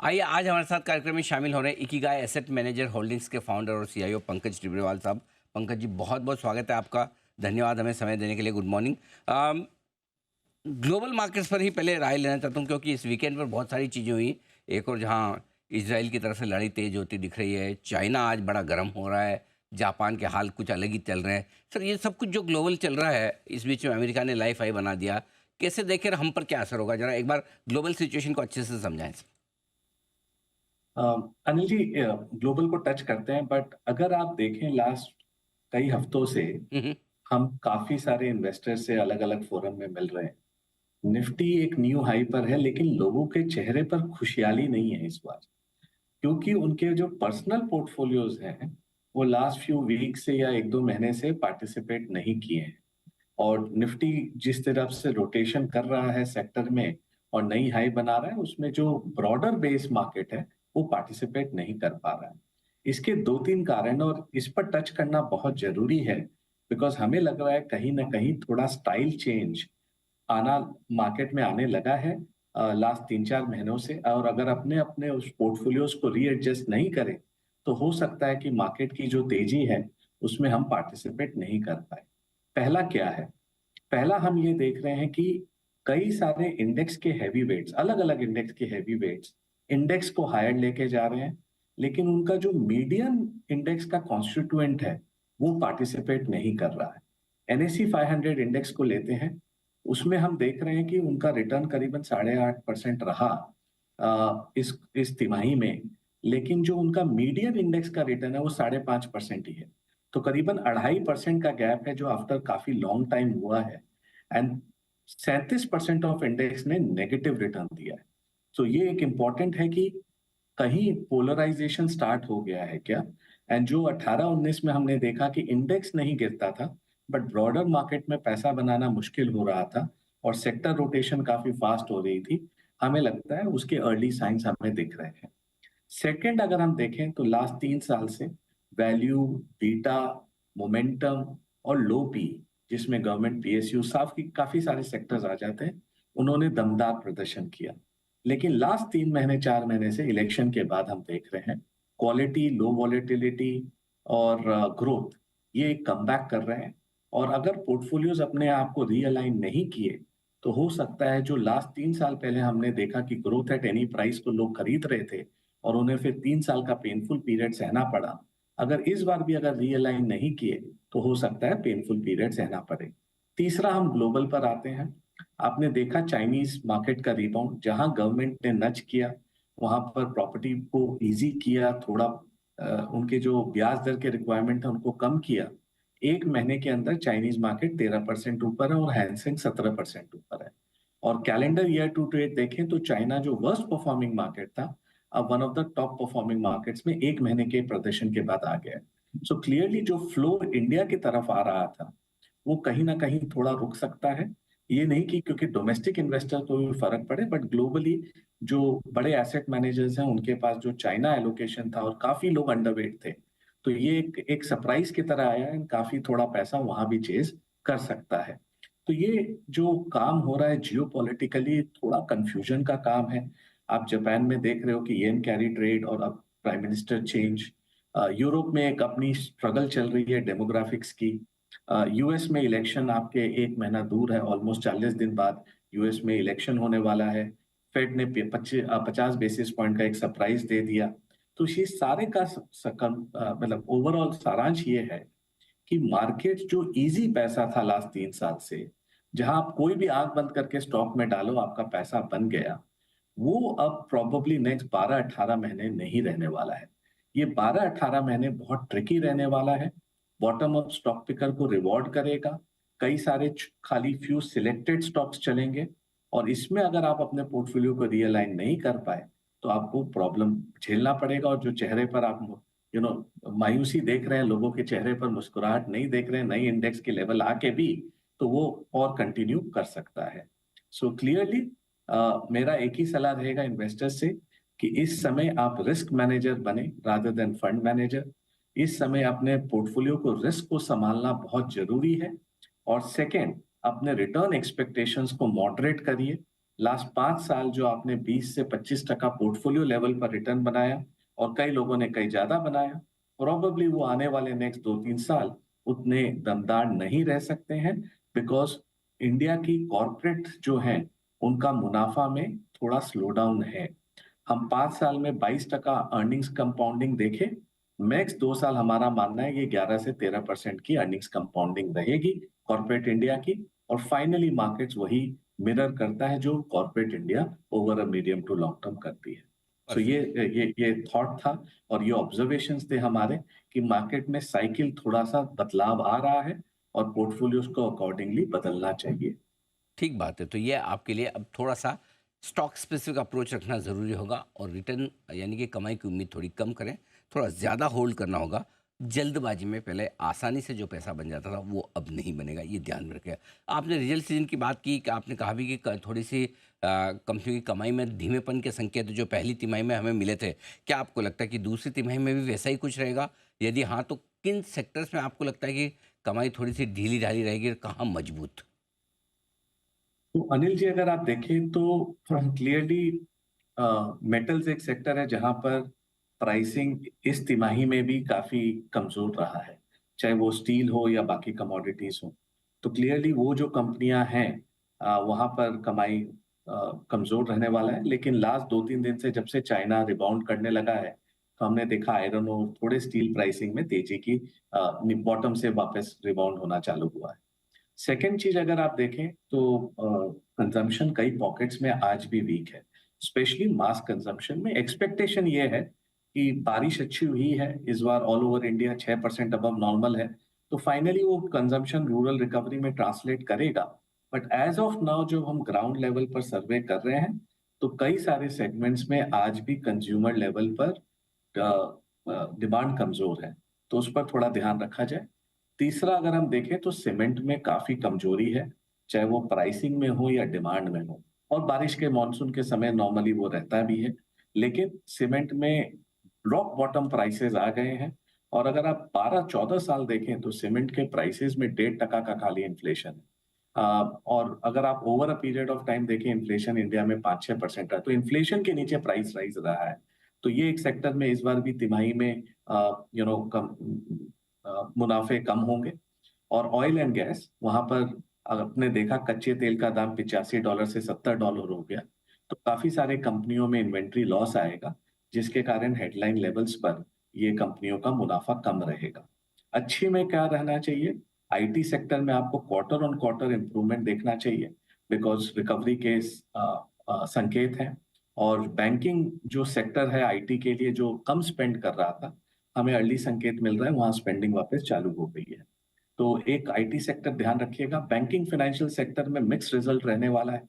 आइए आज हमारे साथ कार्यक्रम में शामिल हो रहे हैं इकिगाई एसेट मैनेजर होल्डिंग्स के फाउंडर और सीईओ पंकज टिब्रेवाल साहब। पंकज जी, बहुत बहुत स्वागत है आपका। धन्यवाद हमें समय देने के लिए। Good morning. ग्लोबल मार्केट्स पर ही पहले राय लेना चाहता हूँ, क्योंकि इस वीकेंड पर बहुत सारी चीज़ें हुई। एक और जहाँ इसराइल की तरफ से लड़ाई तेज होती दिख रही है, चाइना आज बड़ा गर्म हो रहा है, जापान के हाल कुछ अलग ही चल रहे हैं। सर, ये सब कुछ जो ग्लोबल चल रहा है, इस बीच में अमेरिका ने लाइफ आई बना दिया, कैसे देखें, हम पर क्या असर होगा? जरा एक बार ग्लोबल सिचुएशन को अच्छे से समझाएं सर। अ, अनिल जी, ग्लोबल को टच करते हैं, बट अगर आप देखें लास्ट कई हफ्तों से हम्म। हम काफी सारे इन्वेस्टर से अलग अलग फोरम में मिल रहे हैं। निफ्टी एक न्यू हाई पर है, लेकिन लोगों के चेहरे पर खुशहाली नहीं है इस बार, क्योंकि उनके जो पर्सनल पोर्टफोलियोज हैं वो लास्ट फ्यू वीक से या एक दो महीने से पार्टिसिपेट नहीं किए हैं। और निफ्टी जिस तरफ से रोटेशन कर रहा है सेक्टर में और नई हाई बना रहा है, उसमें जो ब्रॉडर बेस मार्केट है वो पार्टिसिपेट नहीं कर पा रहा है। इसके दो तीन कारण, और इस पर टच करना बहुत जरूरी है, बिकॉज हमें लग रहा है कहीं ना कहीं थोड़ा स्टाइल चेंज आना मार्केट में आने लगा है लास्ट 3-4 महीनों से। और अगर अपने अपने उस पोर्टफोलियोज को रीएडजस्ट नहीं करें तो हो सकता है कि मार्केट की जो तेजी है उसमें हम पार्टिसिपेट नहीं कर पाए। पहला क्या है? पहला हम ये देख रहे हैं कि कई सारे इंडेक्स के हैवी वेट्स, अलग अलग इंडेक्स के हैवी वेट्स इंडेक्स को हायर लेके जा रहे हैं, लेकिन उनका जो मीडियन इंडेक्स का कॉन्स्टिट्यूएंट है वो पार्टिसिपेट नहीं कर रहा है। एनएससी 500 इंडेक्स को लेते हैं, उसमें हम देख रहे हैं कि उनका रिटर्न करीबन 8.5% रहा इस तिमाही में, लेकिन जो उनका मीडियन इंडेक्स का रिटर्न है वो 5.5% ही है। तो करीबन 2.5% का गैप है जो आफ्टर काफी लॉन्ग टाइम हुआ है। एंड 37% ऑफ इंडेक्स ने नेगेटिव रिटर्न दिया है। तो ये एक इंपॉर्टेंट है कि कहीं पोलराइजेशन स्टार्ट हो गया है क्या। एंड जो 18-19 में हमने देखा कि इंडेक्स नहीं गिरता था, बट ब्रॉडर मार्केट में पैसा बनाना मुश्किल हो रहा था और सेक्टर रोटेशन काफी फास्ट हो रही थी, हमें लगता है उसके अर्ली साइंस हमें दिख रहे हैं। सेकंड, अगर हम देखें तो लास्ट 3 साल से वैल्यू, बीटा, मोमेंटम और लो पी, जिसमें गवर्नमेंट पीएसयू साफ की काफी सारे सेक्टर्स आ जाते हैं, उन्होंने दमदार प्रदर्शन किया। लेकिन लास्ट 3 महीने 4 महीने से इलेक्शन के बाद हम देख रहे हैं क्वालिटी, लो वॉलेटिलिटी और ग्रोथ ये एक कमबैक कर रहे हैं। और अगर पोर्टफोलियोज अपने आप को रीअलाइन नहीं किए तो हो सकता है जो लास्ट 3 साल पहले हमने देखा कि ग्रोथ एट एनी प्राइस को लोग खरीद रहे थे और उन्हें फिर 3 साल का पेनफुल पीरियड सहना पड़ा, अगर इस बार भी अगर रीअलाइन नहीं किए तो हो सकता है पेनफुल पीरियड सहना पड़े। तीसरा, हम ग्लोबल पर आते हैं। आपने देखा चाइनीज मार्केट का रिबाउंड, जहां गवर्नमेंट ने नच किया, वहां पर प्रॉपर्टी को इजी किया, थोड़ा उनके जो ब्याज दर के रिक्वायरमेंट है उनको कम किया। एक महीने के अंदर चाइनीज मार्केट 13% ऊपर है और हैंसेंग 17% ऊपर है। और कैलेंडर ईयर टू डेट देखें तो चाइना जो वर्स्ट परफॉर्मिंग मार्केट था, अब one of the top performing markets में एक महीने के प्रदर्शन के बाद आ गया है। सो क्लियरली जो फ्लो इंडिया की तरफ आ रहा था वो कहीं ना कहीं थोड़ा रुक सकता है। ये नहीं कि क्योंकि डोमेस्टिक इन्वेस्टर को भी फर्क पड़े, बट ग्लोबली जो बड़े एसेट मैनेजर्स हैं उनके पास जो चाइना एलोकेशन था और काफी लोग अंडरवेट थे, तो ये एक सरप्राइज की तरह आया है। काफी थोड़ा पैसा वहां भी चेज कर सकता है। तो ये जो काम हो रहा है जियो पॉलिटिकली, थोड़ा कंफ्यूजन का काम है। आप जापान में देख रहे हो कि येन कैरी ट्रेड और अब प्राइम मिनिस्टर चेंज। यूरोप में एक अपनी स्ट्रगल चल रही है डेमोग्राफिक्स की। यूएस में इलेक्शन आपके एक महीना दूर है, ऑलमोस्ट 40 दिन बाद यूएस में इलेक्शन होने वाला है। फेड ने 50 बेसिस पॉइंट का एक सरप्राइज दे दिया। तो ये सारे का मतलब ओवरऑल सारांश ये है कि मार्केट जो इजी पैसा था लास्ट 3 साल से, जहां आप कोई भी आंख बंद करके स्टॉक में डालो आपका पैसा बन गया, वो अब प्रोबेबली नेक्स्ट 12-18 महीने नहीं रहने वाला है। ये 12-18 महीने बहुत ट्रिकी रहने वाला है। बॉटम अप स्टॉक पिकर को रिवॉर्ड करेगा। कई सारे खाली फ्यू सिलेक्टेड स्टॉक्स चलेंगे, और इसमें अगर आप अपने पोर्टफोलियो को रियलाइन नहीं कर पाए तो आपको प्रॉब्लम झेलना पड़ेगा। और जो चेहरे पर आप मायूसी देख रहे हैं, लोगों के चेहरे पर मुस्कुराहट नहीं देख रहे हैं नई इंडेक्स के लेवल आके भी, तो वो और कंटिन्यू कर सकता है। सो क्लियरली मेरा एक ही सलाह रहेगा इन्वेस्टर्स से कि इस समय आप रिस्क मैनेजर बने रादर देन फंड मैनेजर। इस समय अपने पोर्टफोलियो को, रिस्क को संभालना बहुत जरूरी है। और सेकेंड, अपने रिटर्न एक्सपेक्टेशंस को मॉडरेट करिए। लास्ट 5 साल जो आपने 20 से 25% पोर्टफोलियो लेवल पर रिटर्न बनाया और कई लोगों ने कई ज़्यादा बनाया, प्रोबेबली वो आने वाले नेक्स्ट 2-3 साल उतने दमदार नहीं रह सकते हैं बिकॉज़ इंडिया की कॉर्पोरेट जो हैं, उनका मुनाफ़ा में थोड़ा स्लो डाउन है। हम 5 साल में 22% अर्निंग्स कंपाउंडिंग देखें, नेक्स्ट 2 साल हमारा मानना है ये 11 से 13% की अर्निंग्स कंपाउंडिंग रहेगी कॉर्पोरेट इंडिया की और फाइनली मार्केट्स वही मिरर करता है जो corporate India over a medium to long term करती है। So perfect. ये थॉट था और ये ऑब्जर्वेशंस थे हमारे कि मार्केट में साइकिल थोड़ा-सा बदलाव आ रहा है और पोर्टफोलियोज़ को अकॉर्डिंगली बदलना चाहिए। ठीक बात है। तो ये आपके लिए अब थोड़ा-सा स्टॉक स्पेसिफिक अप्रोच रखना ज़रूरी होगा और रिटर्न यानी कि कमाई की उम्मीद थोड़ी कम करें, थोड़ा ज़्यादा होल्ड करना होगा। जल्दबाजी में पहले आसानी से जो पैसा बन जाता था, वो अब नहीं बनेगा, ये ध्यान में रखें। आपने रिजल्ट सीज़न की बात की कि आपने कहा भी कि क थोड़ी-सी कंपनी की कमाई में धीमेपन के संकेत जो पहली तिमाही में हमें मिले थे, क्या आपको लगता है कि दूसरी तिमाही में भी वैसा ही कुछ रहेगा? यदि हाँ, तो किन सेक्टर्स में आपको लगता है कि कमाई थोड़ी-सी ढीली-ढाली रहेगी और कहाँ मजबूत? तो अनिल जी अगर आप देखें तो क्लियरली मेटल्स एक सेक्टर है जहां पर प्राइसिंग इस तिमाही में भी काफी कमजोर रहा है, चाहे वो स्टील हो या बाकी कमोडिटीज हो। तो क्लियरली वो जो कंपनियां हैं वहां पर कमाई कमजोर रहने वाला है, लेकिन लास्ट 2-3 दिन से जब से चाइना रिबाउंड करने लगा है तो हमने देखा आयरन और थोड़े स्टील प्राइसिंग में तेजी की बॉटम से वापस रिबाउंड होना चालू हुआ है। सेकंड चीज अगर आप देखें तो कंजम्पशन कई पॉकेट्स में आज भी वीक है, स्पेशली मास कंजम्पशन में। एक्सपेक्टेशन ये है कि बारिश अच्छी हुई है इस बार all over India, 6% above normal है, तो फाइनली वो कंजम्पशन रूरल रिकवरी में ट्रांसलेट करेगा। बट एज ऑफ नाउ जो हम ग्राउंड लेवल पर सर्वे कर रहे हैं तो कई सारे सेगमेंट्स में आज भी कंज्यूमर लेवल पर डिमांड कमजोर है, तो उस पर थोड़ा ध्यान रखा जाए। तीसरा अगर हम देखें तो सीमेंट में काफ़ी कमज़ोरी है, चाहे वो प्राइसिंग में हो या डिमांड में हो, और बारिश के मानसून के समय नॉर्मली वो रहता भी है। लेकिन सीमेंट में रॉक बॉटम प्राइसेज़ आ गए हैं और अगर आप 12-14 साल देखें तो सीमेंट के प्राइसेज़ में 1.5% का खाली इन्फ्लेशन है। और अगर आप over a period of time देखें इन्फ्लेशन इंडिया में 5-6% है, तो इन्फ्लेशन के नीचे प्राइस राइज़ रहा है। तो ये एक सेक्टर में इस बार भी तिमाही में कम मुनाफ़े कम होंगे। और ऑयल एंड गैस वहाँ पर आपने देखा कच्चे तेल का दाम $85 से $70 हो गया, तो काफ़ी सारे कंपनियों में इन्वेंट्री लॉस आएगा, जिसके कारण हेडलाइन लेवल्स पर ये कंपनियों का मुनाफ़ा कम रहेगा। अच्छी में क्या रहना चाहिए? आईटी सेक्टर में आपको क्वार्टर ऑन क्वार्टर इम्प्रूवमेंट देखना चाहिए बिकॉज़ रिकवरी के संकेत हैं और बैंकिंग जो सेक्टर है आईटी के लिए जो कम स्पेंड कर रहा था, हमें अर्ली संकेत मिल रहा है, वहाँ स्पेंडिंग वापस चालू हो गई है। तो एक आईटी सेक्टर ध्यान रखिएगा। बैंकिंग फाइनेंशियल सेक्टर में मिक्स्ड रिजल्ट रहने वाला है।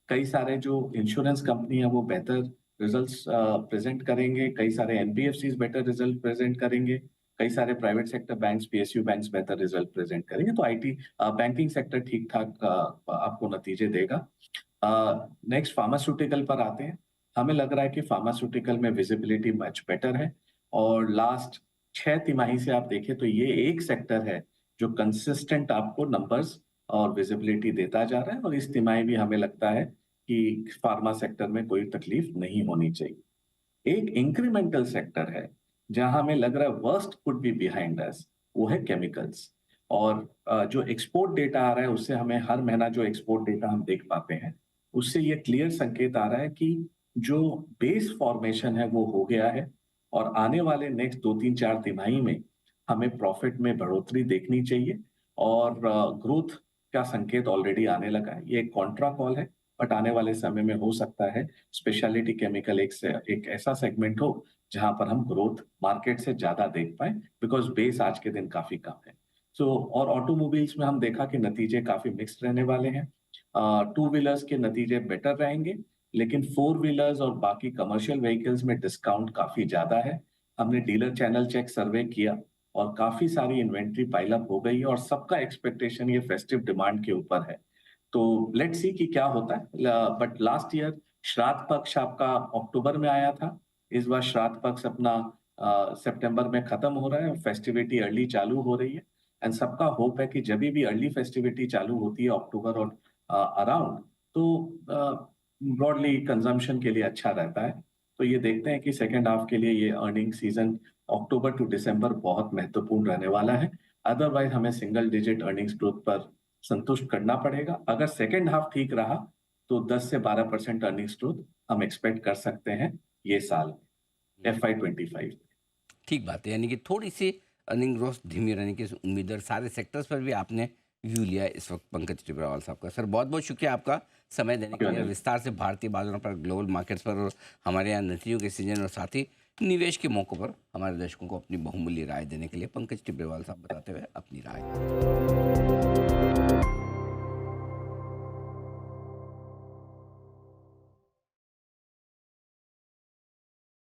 कई सारे जो इंश्योरेंस कंपनी है वो बेहतर रिजल्ट्स प्रेजेंट करेंगे, कई सारे एनबीएफसीज बेटर रिजल्ट प्रेजेंट करेंगे, कई सारे private sector banks, PSU banks बेहतर रिजल्ट प्रेजेंट करेंगे। तो आईटी बैंकिंग सेक्टर ठीक ठाक आपको नतीजे देगा। नेक्स्ट फार्मास्यूटिकल पर आते हैं। हमें लग रहा है कि फार्मास्यूटिकल में विजिबिलिटी मच बेटर है और लास्ट 6 तिमाही से आप देखें तो ये एक सेक्टर है जो कंसिस्टेंट आपको नंबर्स और विजिबिलिटी देता जा रहा है और इस तिमाही भी हमें लगता है कि फार्मा सेक्टर में कोई तकलीफ नहीं होनी चाहिए। एक इंक्रीमेंटल सेक्टर है, जहाँ हमें लग रहा है worst could be behind us, वो है केमिकल्स। और जो एक्सपोर्ट डेटा आ रहा है उससे हमें हर महीना जो एक्सपोर्ट डेटा हम देख पाते हैं, उससे ये क्लियर संकेत आ रहा है कि जो बेस फॉर्मेशन है वो हो गया है और आने वाले नेक्स्ट 2-3-4 तिमाही में हमें प्रॉफिट में बढ़ोतरी देखनी चाहिए और ग्रोथ का संकेत ऑलरेडी आने लगा है। ये एक कॉन्ट्रा कॉल है, बट आने वाले समय में हो सकता है स्पेशलिटी केमिकल एक ऐसा सेगमेंट हो जहां पर हम ग्रोथ मार्केट से ज्यादा देख पाए बिकॉज बेस आज के दिन काफी कम है। और ऑटोमोबाइल्स में हम देखा कि नतीजे काफी मिक्स्ड रहने वाले हैं। टू व्हीलर्स के नतीजे बेटर रहेंगे, लेकिन फोर व्हीलर्स और बाकी कमर्शियल व्हीकल्स में डिस्काउंट काफी ज्यादा है। हमने डीलर चैनल चेक सर्वे किया और काफी सारी इन्वेंट्री पाइलअप हो गई है और सबका एक्सपेक्टेशन ये फेस्टिव डिमांड के ऊपर है। तो लेट्स सी कि क्या होता है। बट लास्ट ईयर श्राद्ध पक्ष आपका अक्टूबर में आया था, इस बार श्राद्ध पक्ष अपना सितंबर में खत्म हो रहा है और फेस्टिविटी अर्ली चालू हो रही है। एंड सबका होप है कि जब भी अर्ली फेस्टिविटी चालू होती है अक्टूबर और अराउंड, तो ब्रॉडली कंजम्पशन के लिए अच्छा रहता है। तो ये देखते हैं कि सेकंड हाफ के लिए ये अर्निंग सीजन अक्टूबर टू दिसंबर बहुत महत्वपूर्ण रहने वाला है। अदरवाइज हमें सिंगल डिजिट अर्निंग्स ग्रोथ पर संतुष्ट करना पड़ेगा। अगर सेकंड हाफ ठीक रहा तो 10 से 12% अर्निंग्स ग्रोथ हम एक्सपेक्ट कर सकते हैं ये साल FY25। ठीक बात है, यानी कि थोड़ी-सी अर्निंग ग्रोथ धीमी रहने की उम्मीद है और सारे सेक्टर्स पर भी आपने व्यू लिया है इस वक्त पंकज टिब्रावाल साहब का। सर बहुत-बहुत शुक्रिया आपका समय देने के लिए और विस्तार से भारतीय बाज़ारों पर, ग्लोबल मार्केट्स पर और हमारे यहाँ नतीजों के सीजन और साथ ही निवेश के मौकों पर हमारे दर्शकों को अपनी बहुमूल्य राय देने के लिए पंकज टिब्रावाल साहब बताते हुए अपनी राय।